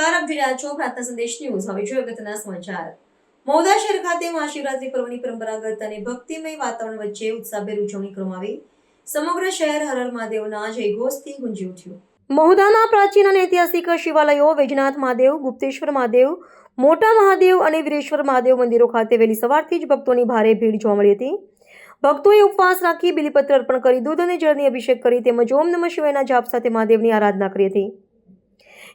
નમસ્કાર, આપ જોઈ રહ્યા છો પ્રાર્થના સંદેશ ન્યૂઝ। હવે જોઈએ અગત્યના સમાચાર। મહુધા શહેર ખાતે મહાશિવરાત્રી પર્વની પરંપરાગત અને ભક્તિમય વાતાવરણ વચ્ચે ઉત્સાહભેર ઉજવણી કરવામાં આવી। સમગ્ર શહેર હર હર મહાદેવના જયઘોષથી ગુંજી ઉઠ્યું। મહુધાના પ્રાચીન અને ઐતિહાસિક શિવાલયો વૈજનાથ મહાદેવ, ગુપ્તેશ્વર મહાદેવ, મોટા મહાદેવ અને વીરેશ્વર મહાદેવ મંદિરો ખાતે વહેલી સવારથી જ ભક્તોની ભારે ભીડ જોવા મળી હતી। ભક્તોએ ઉપવાસ રાખી બિલીપત્ર અર્પણ કરી દૂધ અને જળની અભિષેક કરી તેમજ ઓમ નમઃ શિવાયના જાપ સાથે મહાદેવની આરાધના કરી હતી।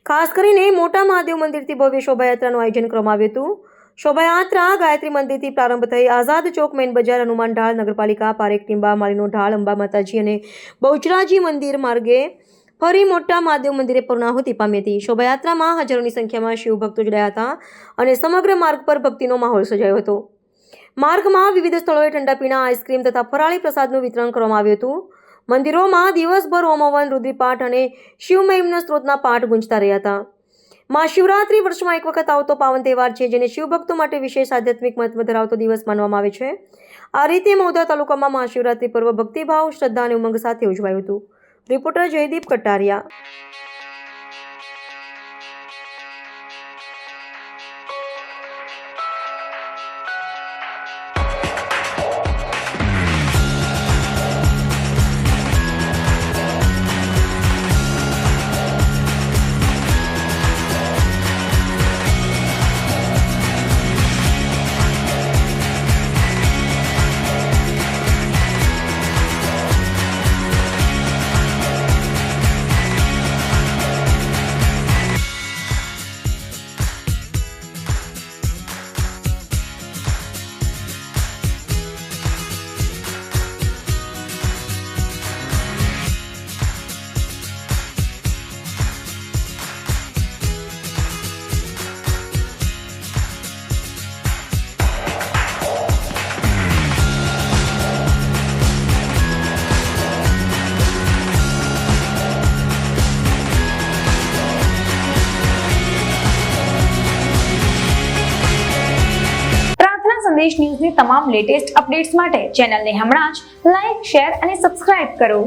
ખાસ કરીને મોટા મહાદેવ મંદિરથી ભવ્ય શોભાયાત્રાનું આયોજન કરવામાં આવ્યું હતું। શોભાયાત્રા ગાયત્રી મંદિરથી પ્રારંભ થઈ આઝાદ ચોક, મેન બજાર, હનુમાન ઢાળ, નગરપાલિકા, પારેખ, ટીંબા, માળીનો ઢાળ, અંબા માતાજી અને બહુચરાજી મંદિર માર્ગે ફરી મોટા મહાદેવ મંદિરે પૂર્ણાહુતિ પામી હતી। શોભાયાત્રામાં હજારોની સંખ્યામાં શિવ ભક્તો જોડાયા હતા અને સમગ્ર માર્ગ પર ભક્તિનો માહોલ સર્જાયો હતો। માર્ગમાં વિવિધ સ્થળોએ ઠંડા પીણા, આઈસ્ક્રીમ તથા ફરાળી પ્રસાદનું વિતરણ કરવામાં આવ્યું હતું। મંદિરોમાં દિવસભર હોમ હવન, રુદ્રપાઠ અને શિવ મહિમ્ન સ્ત્રોતના પાઠ ગુંજતા રહ્યા હતા। મહાશિવરાત્રી વર્ષમાં એક વખત આવતો પાવન તહેવાર છે, જેને શિવભક્તો માટે વિશેષ આધ્યાત્મિક મહત્વ ધરાવતો દિવસ માનવામાં આવે છે। આ રીતે મહુધા તાલુકામાં મહાશિવરાત્રી પર્વ ભક્તિભાવ, શ્રદ્ધા અને ઉમંગ સાથે ઉજવાયું હતું। રિપોર્ટર જયદીપ કટારિયા। સંદેશ ન્યૂઝની તમામ લેટેસ્ટ અપડેટ્સ માટે ચેનલને હમણાં જ લાઈક, શેર અને સબસ્ક્રાઇબ કરો।